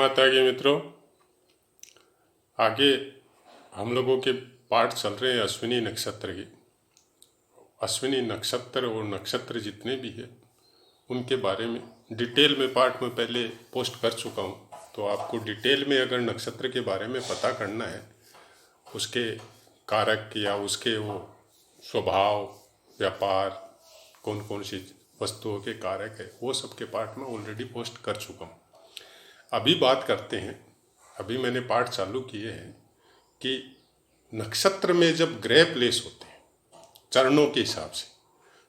माता के मित्रों, आगे हम लोगों के पाठ चल रहे हैं अश्विनी नक्षत्र के। अश्विनी नक्षत्र और नक्षत्र जितने भी हैं उनके बारे में डिटेल में पाठ में पहले पोस्ट कर चुका हूँ। तो आपको डिटेल में अगर नक्षत्र के बारे में पता करना है, उसके कारक या उसके वो स्वभाव, व्यापार, कौन कौन सी वस्तुओं के कारक है, वो सब के पाठ में ऑलरेडी पोस्ट कर चुका हूँ। अभी बात करते हैं, अभी मैंने पाठ चालू किए हैं कि नक्षत्र में जब ग्रह प्लेस होते हैं चरणों के हिसाब से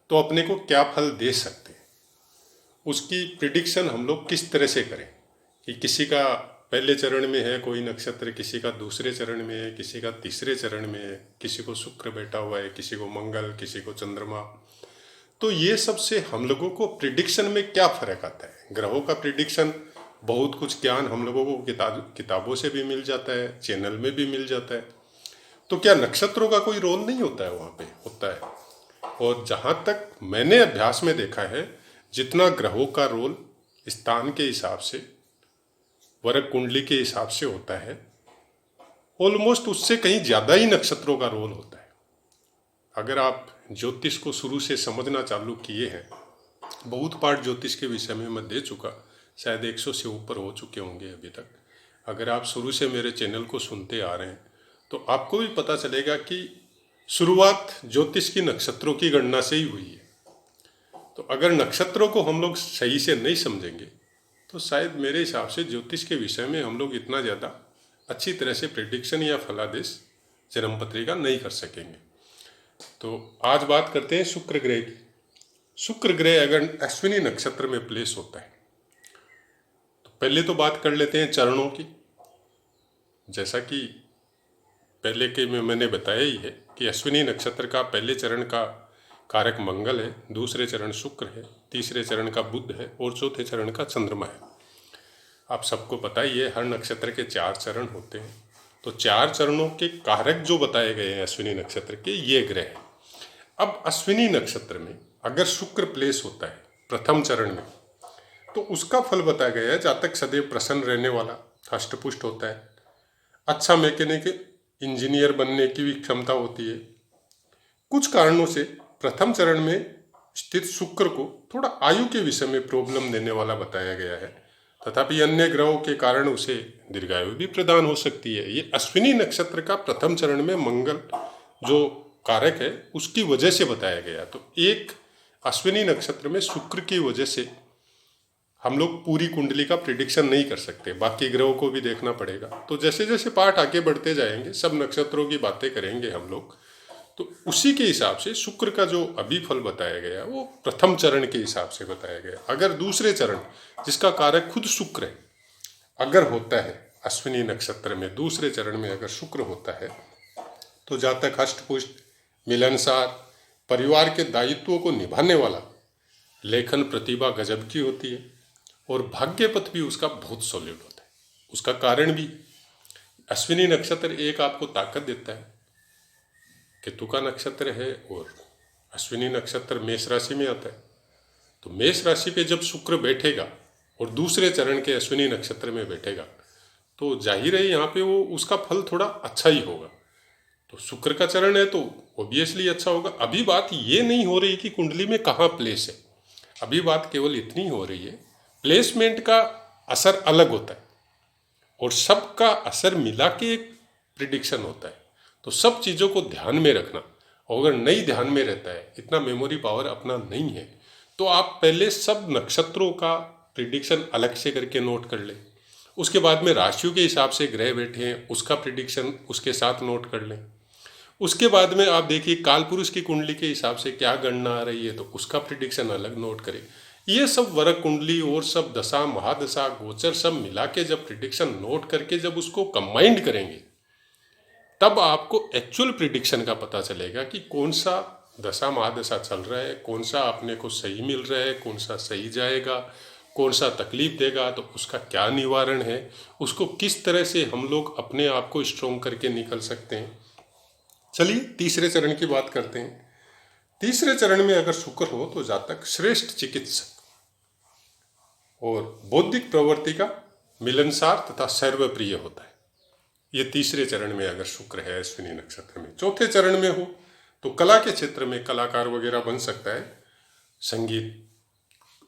तो अपने को क्या फल दे सकते हैं, उसकी प्रिडिक्शन हम लोग किस तरह से करें कि किसी का पहले चरण में है कोई नक्षत्र, किसी का दूसरे चरण में है, किसी का तीसरे चरण में है, किसी को शुक्र बैठा हुआ है, किसी को मंगल, किसी को चंद्रमा। तो ये सब से हम लोगों को प्रिडिक्शन में क्या फर्क आता है। ग्रहों का प्रिडिक्शन बहुत कुछ ज्ञान हम लोगों को किताबों से भी मिल जाता है, चैनल में भी मिल जाता है। तो क्या नक्षत्रों का कोई रोल नहीं होता है? वहाँ पे होता है। और जहाँ तक मैंने अभ्यास में देखा है, जितना ग्रहों का रोल स्थान के हिसाब से, वर्ग कुंडली के हिसाब से होता है, ऑलमोस्ट उससे कहीं ज़्यादा ही नक्षत्रों का रोल होता है। अगर आप ज्योतिष को शुरू से समझना चालू किए हैं, बहुत पाठ ज्योतिष के विषय में मैं दे चुका, शायद 100 से ऊपर हो चुके होंगे अभी तक। अगर आप शुरू से मेरे चैनल को सुनते आ रहे हैं तो आपको भी पता चलेगा कि शुरुआत ज्योतिष की नक्षत्रों की गणना से ही हुई है। तो अगर नक्षत्रों को हम लोग सही से नहीं समझेंगे तो शायद मेरे हिसाब से ज्योतिष के विषय में हम लोग इतना ज़्यादा अच्छी तरह से प्रेडिक्शन या फलादेश, जन्म पत्रिका नहीं कर सकेंगे। तो आज बात करते हैं शुक्र ग्रह की। शुक्र ग्रह अगर अश्विनी नक्षत्र में प्लेस होता है तो पहले तो बात कर लेते हैं चरणों की। जैसा कि पहले के में मैंने बताया ही है कि अश्विनी नक्षत्र का पहले चरण का कारक मंगल है, दूसरे चरण शुक्र है, तीसरे चरण का बुध है और चौथे चरण का चंद्रमा है। आप सबको पता ही है, हर नक्षत्र के 4 चरण होते हैं। तो 4 चरणों के कारक जो बताए गए हैं अश्विनी नक्षत्र के, ये ग्रह है। अब अश्विनी नक्षत्र में अगर शुक्र प्लेस होता है प्रथम चरण में तो उसका फल बताया गया है, जातक सदैव प्रसन्न रहने वाला, हष्टपुष्ट होता है, अच्छा मैकेनिक इंजीनियर बनने की भी क्षमता होती है। कुछ कारणों से प्रथम चरण में स्थित शुक्र को थोड़ा आयु के विषय में प्रॉब्लम देने वाला बताया गया है, तथापि अन्य ग्रहों के कारण उसे दीर्घायु भी प्रदान हो सकती है। ये अश्विनी नक्षत्र का प्रथम चरण में मंगल जो कारक है उसकी वजह से बताया गया। तो एक अश्विनी नक्षत्र में शुक्र की वजह से हम लोग पूरी कुंडली का प्रिडिक्शन नहीं कर सकते, बाकी ग्रहों को भी देखना पड़ेगा। तो जैसे जैसे पाठ आगे बढ़ते जाएंगे सब नक्षत्रों की बातें करेंगे हम लोग, तो उसी के हिसाब से शुक्र का जो अभी फल बताया गया वो प्रथम चरण के हिसाब से बताया गया। अगर दूसरे चरण जिसका कारक खुद शुक्र है अगर होता है अश्विनी नक्षत्र में, दूसरे चरण में अगर शुक्र होता है तो जातक हष्टपुष्ट, मिलनसार, परिवार के दायित्वों को निभाने वाला, लेखन प्रतिभा गजब की होती है और भाग्य पथ भी उसका बहुत सॉलिड होता है। उसका कारण भी अश्विनी नक्षत्र एक आपको ताकत देता है। केतु का नक्षत्र है और अश्विनी नक्षत्र मेष राशि में आता है। तो मेष राशि पे जब शुक्र बैठेगा और दूसरे चरण के अश्विनी नक्षत्र में बैठेगा तो जाहिर है यहाँ पे वो उसका फल थोड़ा अच्छा ही होगा। तो शुक्र का चरण है तो ऑब्वियसली अच्छा होगा। अभी बात ये नहीं हो रही कि कुंडली में कहाँ प्लेस है, अभी बात केवल इतनी हो रही है प्लेसमेंट का असर अलग होता है और सबका असर मिला के एक प्रिडिक्शन होता है। तो सब चीज़ों को ध्यान में रखना, और अगर नहीं ध्यान में रहता है, इतना मेमोरी पावर अपना नहीं है, तो आप पहले सब नक्षत्रों का प्रिडिक्शन अलग से करके नोट कर लें। उसके बाद में राशियों के हिसाब से ग्रह बैठे हैं उसका प्रिडिक्शन उसके साथ नोट कर लें। उसके बाद में आप देखिए कालपुरुष की कुंडली के हिसाब से क्या गणना आ रही है तो उसका प्रिडिक्शन अलग नोट करें। ये सब वर्ग कुंडली और सब दशा, महादशा, गोचर सब मिला के जब प्रिडिक्शन नोट करके जब उसको कंबाइंड करेंगे तब आपको एक्चुअल प्रिडिक्शन का पता चलेगा कि कौन सा दशा महादशा चल रहा है, कौन सा अपने को सही मिल रहा है, कौन सा सही जाएगा, कौन सा तकलीफ देगा तो उसका क्या निवारण है, उसको किस तरह से हम लोग अपने आप को स्ट्रॉन्ग करके निकल सकते हैं। चलिए तीसरे चरण की बात करते हैं। तीसरे चरण में अगर शुक्र हो तो जातक श्रेष्ठ चिकित्सक और बौद्धिक प्रवृत्ति का मिलनसार तथा सर्वप्रिय होता है। ये तीसरे चरण में अगर शुक्र है अश्विनी नक्षत्र में। चौथे चरण में हो तो कला के क्षेत्र में कलाकार वगैरह बन सकता है,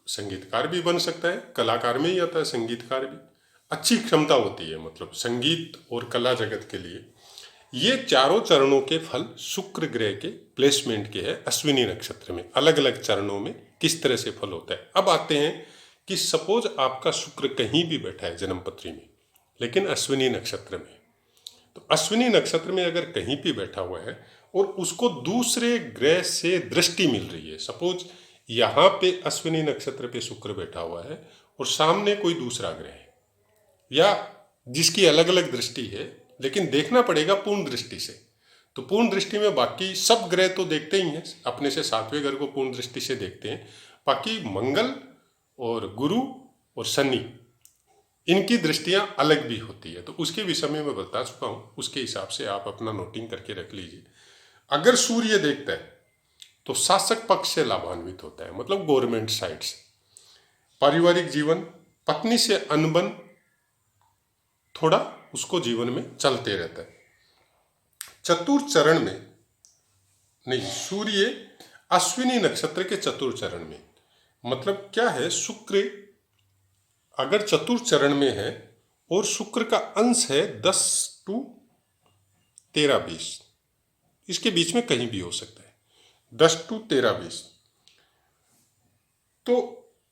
संगीतकार भी बन सकता है, कलाकार में ही आता है संगीतकार भी। अच्छी क्षमता होती है मतलब संगीत और कला जगत के लिए। ये चारों चरणों के फल शुक्र ग्रह के प्लेसमेंट के हैं अश्विनी नक्षत्र में। अलग अलग चरणों में किस तरह से फल होता है। अब आते हैं कि सपोज आपका शुक्र कहीं भी बैठा है जन्मपत्री में, लेकिन अश्विनी नक्षत्र में, तो अश्विनी नक्षत्र में अगर कहीं भी बैठा हुआ है और उसको दूसरे ग्रह से दृष्टि मिल रही है, सपोज यहाँ पे अश्विनी नक्षत्र पे शुक्र बैठा हुआ है और सामने कोई दूसरा ग्रह है या जिसकी अलग अलग दृष्टि है, लेकिन देखना पड़ेगा पूर्ण दृष्टि से। तो पूर्ण दृष्टि में बाकी सब ग्रह तो देखते ही हैं, अपने से सातवें घर को पूर्ण दृष्टि से देखते हैं। बाकी मंगल और गुरु और शनि, इनकी दृष्टियां अलग भी होती है। तो उसके विषय में मैं बता चुका हूं, उसके हिसाब से आप अपना नोटिंग करके रख लीजिए। अगर सूर्य देखता है तो शासक पक्ष से लाभान्वित होता है, मतलब गवर्नमेंट साइड से। पारिवारिक जीवन, पत्नी से अनबन थोड़ा उसको जीवन में चलते रहता है। चतुर्थ चरण में नहीं, सूर्य अश्विनी नक्षत्र के चतुर्थ चरण में, मतलब क्या है, शुक्र अगर चतुर्थ चरण में है और शुक्र का अंश है 10 to 13 20, इसके बीच में कहीं भी हो सकता है, 10 to 13 20 तो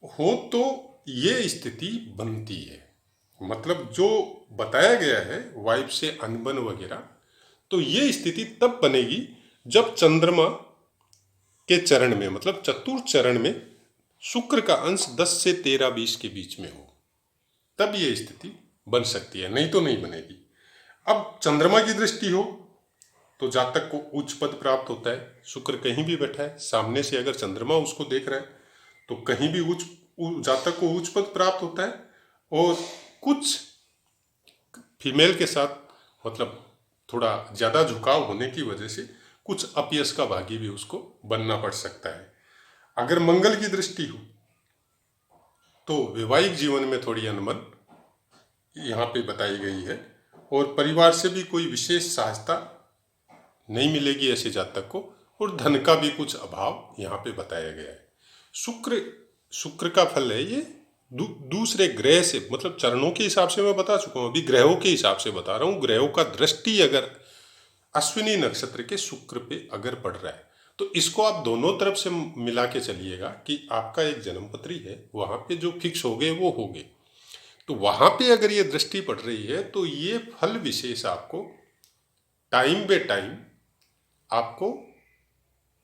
हो तो ये स्थिति बनती है। मतलब जो बताया गया है वाइफ से अनबन वगैरह, तो ये स्थिति तब बनेगी जब चंद्रमा के चरण में, मतलब चतुर्थ चरण में शुक्र का अंश 10 से 13 20 के बीच में हो, तब ये स्थिति बन सकती है, नहीं तो नहीं बनेगी। अब चंद्रमा की दृष्टि हो तो जातक को उच्च पद प्राप्त होता है। शुक्र कहीं भी बैठा है, सामने से अगर चंद्रमा उसको देख रहा है तो कहीं भी जातक को उच्च पद प्राप्त होता है। और कुछ फीमेल के साथ मतलब थोड़ा ज़्यादा झुकाव होने की वजह से कुछ अपयश का भागी भी उसको बनना पड़ सकता है। अगर मंगल की दृष्टि हो तो वैवाहिक जीवन में थोड़ी अनबन यहाँ पे बताई गई है और परिवार से भी कोई विशेष सहायता नहीं मिलेगी ऐसे जातक को, और धन का भी कुछ अभाव यहाँ पे बताया गया है। शुक्र का फल है ये दूसरे ग्रह से, मतलब चरणों के हिसाब से मैं बता चुका हूँ, अभी ग्रहों के हिसाब से बता रहा हूँ। ग्रहों का दृष्टि अगर अश्विनी नक्षत्र के शुक्र पे अगर पड़ रहा है तो इसको आप दोनों तरफ से मिला के चलिएगा कि आपका एक जन्मपत्री है, वहां पे जो फिक्स हो गए वो हो गए, तो वहां पे अगर ये दृष्टि पड़ रही है तो ये फल विशेष आपको टाइम बे टाइम आपको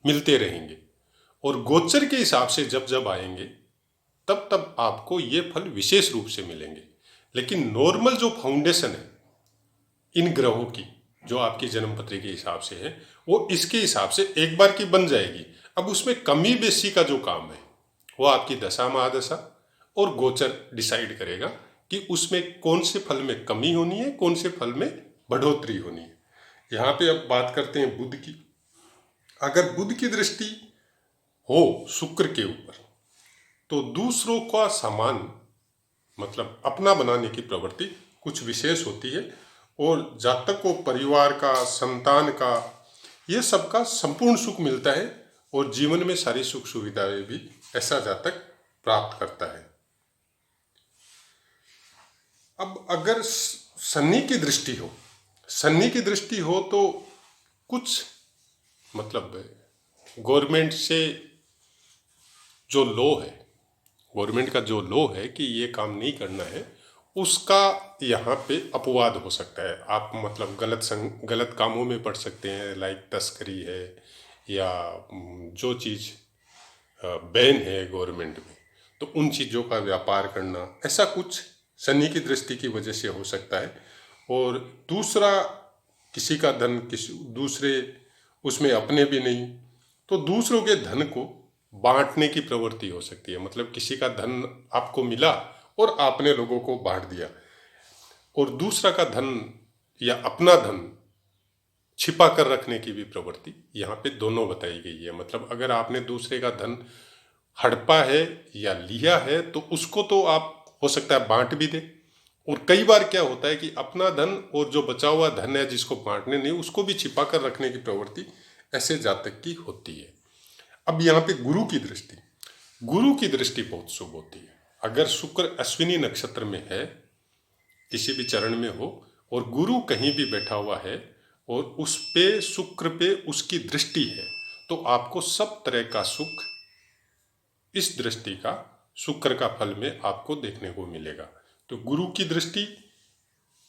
मिलते रहेंगे। और गोचर के हिसाब से जब जब आएंगे तब तब आपको ये फल विशेष रूप से मिलेंगे। लेकिन नॉर्मल जो फाउंडेशन है इन ग्रहों की, जो आपकी जन्मपत्री के हिसाब से है, वो इसके हिसाब से एक बार की बन जाएगी। अब उसमें कमी बेसी का जो काम है वो आपकी दशा महादशा और गोचर डिसाइड करेगा कि उसमें कौन से फल में कमी होनी है, कौन से फल में बढ़ोतरी होनी है। यहाँ पे अब बात करते हैं बुध की। अगर बुध की दृष्टि हो शुक्र के ऊपर तो दूसरों का सामान मतलब अपना बनाने की प्रवृत्ति कुछ विशेष होती है और जातक को परिवार का, संतान का, ये सब का संपूर्ण सुख मिलता है और जीवन में सारी सुख सुविधाएं भी ऐसा जातक प्राप्त करता है। अब अगर शनि की दृष्टि हो तो कुछ मतलब गवर्नमेंट से जो लॉ है, गवर्नमेंट का जो लॉ है कि ये काम नहीं करना है, उसका यहाँ पे अपवाद हो सकता है। आप मतलब गलत कामों में पड़ सकते हैं, लाइक तस्करी है या जो चीज़ बैन है गवर्नमेंट में, तो उन चीज़ों का व्यापार करना, ऐसा कुछ शनि की दृष्टि की वजह से हो सकता है। और दूसरा, किसी का धन किसी दूसरे उसमें अपने भी नहीं, तो दूसरों के धन को बांटने की प्रवृत्ति हो सकती है। मतलब किसी का धन आपको मिला और आपने लोगों को बांट दिया, और दूसरा का धन या अपना धन छिपा कर रखने की भी प्रवृत्ति यहाँ पे दोनों बताई गई है। मतलब अगर आपने दूसरे का धन हड़पा है या लिया है तो उसको तो आप हो सकता है बांट भी दे, और कई बार क्या होता है कि अपना धन और जो बचा हुआ धन है जिसको बांटने नहीं, उसको भी छिपा कर रखने की प्रवृत्ति ऐसे जातक की होती है। अब यहाँ पे गुरु की दृष्टि बहुत शुभ होती है। अगर शुक्र अश्विनी नक्षत्र में है, किसी भी चरण में हो, और गुरु कहीं भी बैठा हुआ है और उस पे शुक्र पे उसकी दृष्टि है, तो आपको सब तरह का सुख इस दृष्टि का, शुक्र का फल में आपको देखने को मिलेगा। तो गुरु की दृष्टि,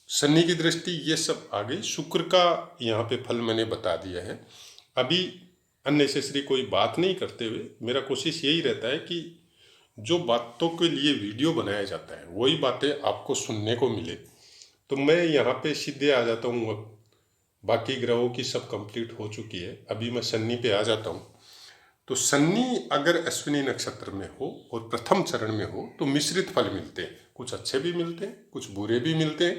शनि की दृष्टि, ये सब आ गई। शुक्र का यहाँ पे फल मैंने बता दिया है। अभी अननेसेसरी कोई बात नहीं करते हुए मेरा कोशिश यही रहता है कि जो बातों के लिए वीडियो बनाया जाता है वही बातें आपको सुनने को मिले। तो मैं यहाँ पे सीधे आ जाता हूँ। अब बाकी ग्रहों की सब कंप्लीट हो चुकी है, अभी मैं शनि पे आ जाता हूँ। तो शनि अगर अश्विनी नक्षत्र में हो और प्रथम चरण में हो तो मिश्रित फल मिलते हैं, कुछ अच्छे भी मिलते हैं, कुछ बुरे भी मिलते हैं।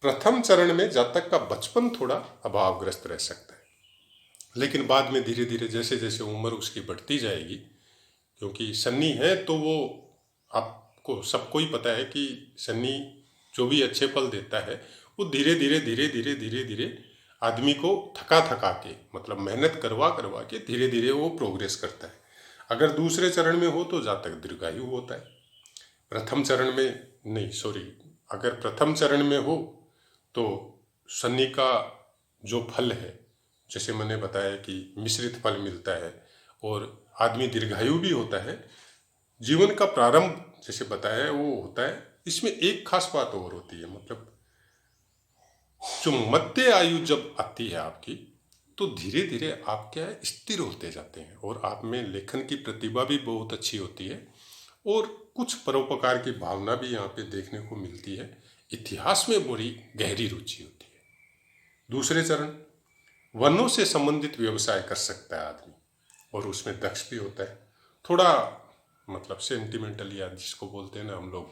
प्रथम चरण में जातक का बचपन थोड़ा अभावग्रस्त रह सकता है, लेकिन बाद में धीरे धीरे जैसे जैसे उम्र उसकी बढ़ती जाएगी, क्योंकि शनि है तो वो आपको सबको ही पता है कि शनि जो भी अच्छे फल देता है वो धीरे धीरे आदमी को थका थका के, मतलब मेहनत करवा करवा के धीरे धीरे वो प्रोग्रेस करता है। अगर दूसरे चरण में हो तो जातक दीर्घायु होता है। प्रथम चरण में नहीं, सॉरी, अगर प्रथम चरण में हो तो शनि का जो फल है, जैसे मैंने बताया कि मिश्रित फल मिलता है और आदमी दीर्घायु भी होता है। जीवन का प्रारंभ जैसे बताया है वो होता है। इसमें एक खास बात और होती है, मतलब जो मध्य आयु जब आती है आपकी, तो धीरे धीरे आप क्या है, स्थिर होते जाते हैं और आप में लेखन की प्रतिभा भी बहुत अच्छी होती है और कुछ परोपकार की भावना भी यहाँ पे देखने को मिलती है। इतिहास में बड़ी गहरी रुचि होती है। दूसरे चरण, वनों से संबंधित व्यवसाय कर सकता है आदमी और उसमें दक्ष भी होता है। थोड़ा मतलब सेंटिमेंटल, या जिसको बोलते हैं ना हम लोग,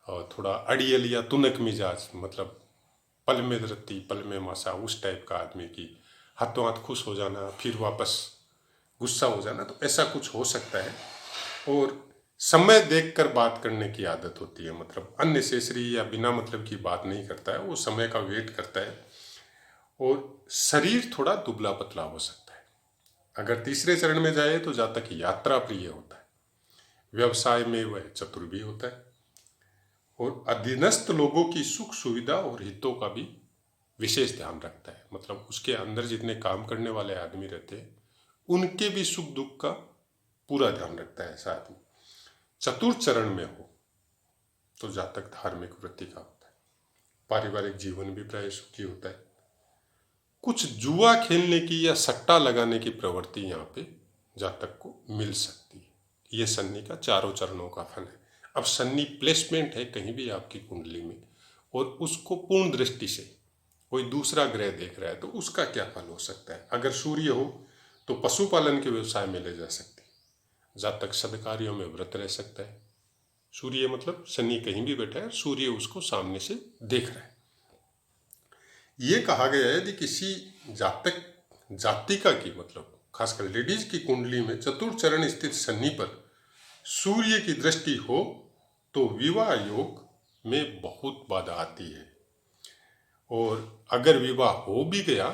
और थोड़ा अड़ियल या तुनक मिजाज, मतलब पल में धरती पल में मासा, उस टाइप का आदमी की हाथों हाथ खुश हो जाना फिर वापस गुस्सा हो जाना, तो ऐसा कुछ हो सकता है। और समय देखकर बात करने की आदत होती है, मतलब अननेसेसरी या बिना मतलब की बात नहीं करता है, वो समय का वेट करता है। और शरीर थोड़ा दुबला पतला हो सकता है। अगर तीसरे चरण में जाए तो जातक यात्रा प्रिय होता है, व्यवसाय में वह चतुर भी होता है और अधीनस्थ लोगों की सुख सुविधा और हितों का भी विशेष ध्यान रखता है। मतलब उसके अंदर जितने काम करने वाले आदमी रहते हैं उनके भी सुख दुख का पूरा ध्यान रखता है ऐसा आदमी। चतुर्थ चरण में हो तो जातक धार्मिक वृत्ति का होता है, पारिवारिक जीवन भी प्राय सुखी होता है। कुछ जुआ खेलने की या सट्टा लगाने की प्रवृत्ति यहाँ पे जातक को मिल सकती है। ये शनि का चारों चरणों का फल है। अब शनि प्लेसमेंट है कहीं भी आपकी कुंडली में और उसको पूर्ण दृष्टि से कोई दूसरा ग्रह देख रहा है तो उसका क्या फल हो सकता है। अगर सूर्य हो तो पशुपालन के व्यवसाय में ले जा सकते हैं, जातक सदकार्यों में व्रत रह सकता है। सूर्य मतलब शनि कहीं भी बैठा है, सूर्य उसको सामने से देख रहा है। ये कहा गया है यदि किसी जातक जातिका की, मतलब खासकर लेडीज की कुंडली में चतुर्थ चरण स्थित शनि पर सूर्य की दृष्टि हो तो विवाह योग में बहुत बाधा आती है और अगर विवाह हो भी गया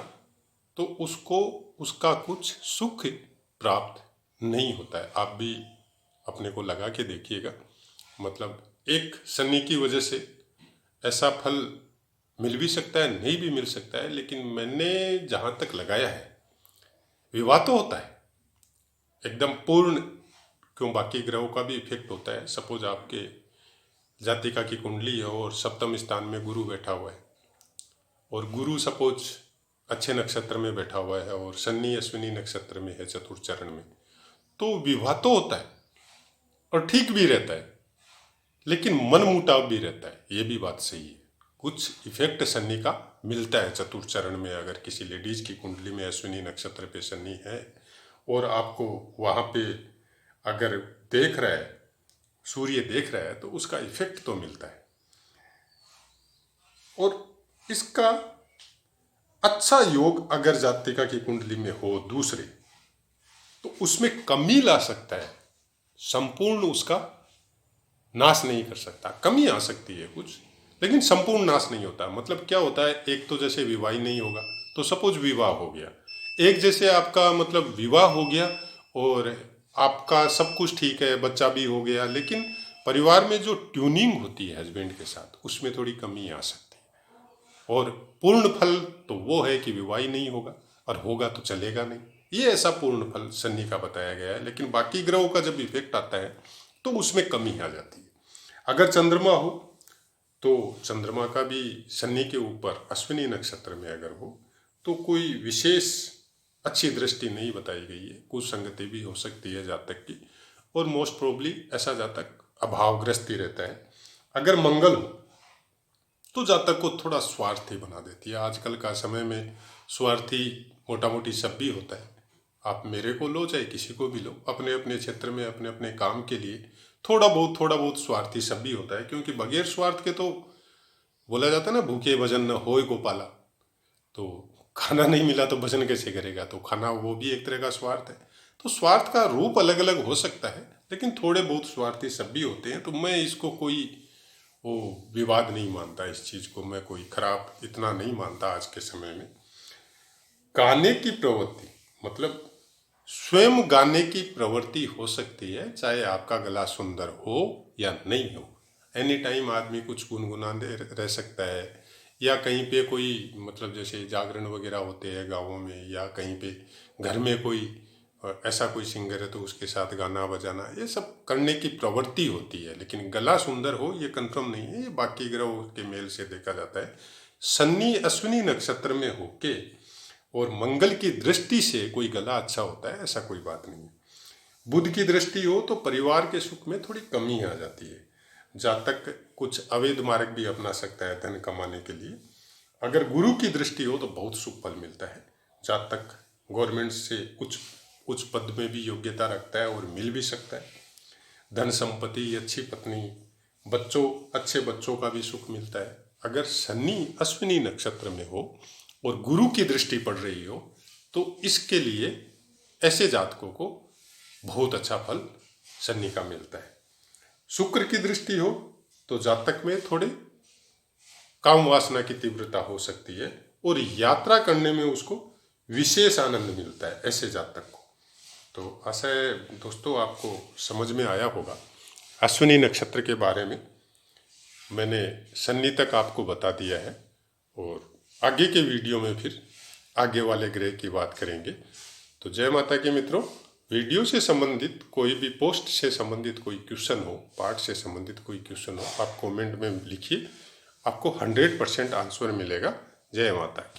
तो उसको उसका कुछ सुख प्राप्त नहीं होता है। आप भी अपने को लगा के देखिएगा, मतलब एक शनि की वजह से ऐसा फल मिल भी सकता है, नहीं भी मिल सकता है, लेकिन मैंने जहाँ तक लगाया है विवाह तो होता है एकदम पूर्ण। क्यों, बाकी ग्रहों का भी इफेक्ट होता है। सपोज आपके जातिका की कुंडली है और सप्तम स्थान में गुरु बैठा हुआ है और गुरु सपोज अच्छे नक्षत्र में बैठा हुआ है और शनि अश्विनी नक्षत्र में है चतुर्थ चरण में, तो विवाह तो होता है और ठीक भी रहता है, लेकिन मन मुटाव भी रहता है। ये भी बात सही है, कुछ इफेक्ट शनि का मिलता है चतुर्थ चरण में। अगर किसी लेडीज की कुंडली में अश्विनी नक्षत्र पे शनि है और आपको वहाँ पे अगर देख रहा है, सूर्य देख रहा है, तो उसका इफेक्ट तो मिलता है। और इसका अच्छा योग अगर जातिका की कुंडली में हो दूसरे, तो उसमें कमी ला सकता है, संपूर्ण उसका नाश नहीं कर सकता। कमी आ सकती है कुछ, लेकिन संपूर्ण नाश नहीं होता। मतलब क्या होता है, एक तो जैसे विवाह ही नहीं होगा, तो सपोज विवाह हो गया, एक जैसे आपका मतलब विवाह हो गया और आपका सब कुछ ठीक है, बच्चा भी हो गया, लेकिन परिवार में जो ट्यूनिंग होती है हस्बैंड के साथ, उसमें थोड़ी कमी आ सकती है। और पूर्ण फल तो वो है कि विवाह ही नहीं होगा, और होगा तो चलेगा नहीं, ये ऐसा पूर्ण फल शनि का बताया गया है। लेकिन बाकी ग्रहों का जब इफेक्ट आता है तो उसमें कमी आ जाती है। अगर चंद्रमा हो तो चंद्रमा का भी शनि के ऊपर अश्विनी नक्षत्र में अगर हो तो कोई विशेष अच्छी दृष्टि नहीं बताई गई है, कुछ संगति भी हो सकती है जातक की, और मोस्ट प्रोबली ऐसा जातक अभावग्रस्त ही रहता है। अगर मंगल हो तो जातक को थोड़ा स्वार्थी बना देती है। आजकल का समय में स्वार्थी मोटा मोटी सब भी होता है, आप मेरे को लो चाहे किसी को भी लो, अपने अपने क्षेत्र में अपने अपने काम के लिए थोड़ा बहुत स्वार्थी सब भी होता है। क्योंकि बगैर स्वार्थ के तो बोला जाता है ना, भूखे भजन न होए गोपाला, तो खाना नहीं मिला तो भजन कैसे करेगा, तो खाना वो भी एक तरह का स्वार्थ है। तो स्वार्थ का रूप अलग अलग हो सकता है, लेकिन थोड़े बहुत स्वार्थी सब भी होते हैं। तो मैं इसको कोई वो विवाद नहीं मानता, इस चीज़ को मैं कोई खराब इतना नहीं मानता आज के समय में। गाने की प्रवृत्ति मतलब स्वयं गाने की प्रवृत्ति हो सकती है, चाहे आपका गला सुंदर हो या नहीं हो। एनी टाइम आदमी कुछ गुनगुनाते रह सकता है, या कहीं पे कोई मतलब जैसे जागरण वगैरह होते हैं गाँवों में, या कहीं पे घर में कोई ऐसा कोई सिंगर है तो उसके साथ गाना बजाना, ये सब करने की प्रवृत्ति होती है। लेकिन गला सुंदर हो ये कंफर्म नहीं है, ये बाकी ग्रहों के मेल से देखा जाता है। शनि अश्विनी नक्षत्र में होके और मंगल की दृष्टि से कोई गला अच्छा होता है, ऐसा कोई बात नहीं है। बुध की दृष्टि हो तो परिवार के सुख में थोड़ी कमी आ जाती है। जातक कुछ अवैध मार्ग भी अपना सकता है धन कमाने के लिए। अगर गुरु की दृष्टि हो तो बहुत शुभ फल मिलता है। जातक गवर्नमेंट से उच्च पद में भी योग्यता रखता है और मिल भी सकता है। धन संपत्ति, अच्छी पत्नी, अच्छे बच्चों का भी सुख मिलता है। अगर शनि अश्विनी नक्षत्र में हो और गुरु की दृष्टि पड़ रही हो तो इसके लिए ऐसे जातकों को बहुत अच्छा फल शनि का मिलता है। शुक्र की दृष्टि हो तो जातक में थोड़े काम वासना की तीव्रता हो सकती है और यात्रा करने में उसको विशेष आनंद मिलता है ऐसे जातक को। तो आशा है दोस्तों आपको समझ में आया होगा। अश्विनी नक्षत्र के बारे में मैंने शनि तक आपको बता दिया है, और आगे के वीडियो में फिर आगे वाले ग्रह की बात करेंगे। तो जय माता की मित्रों, वीडियो से संबंधित कोई भी पोस्ट से संबंधित कोई क्वेश्चन हो, पाठ से संबंधित कोई क्वेश्चन हो, आप कमेंट में लिखिए, आपको 100% आंसर मिलेगा। जय माता की।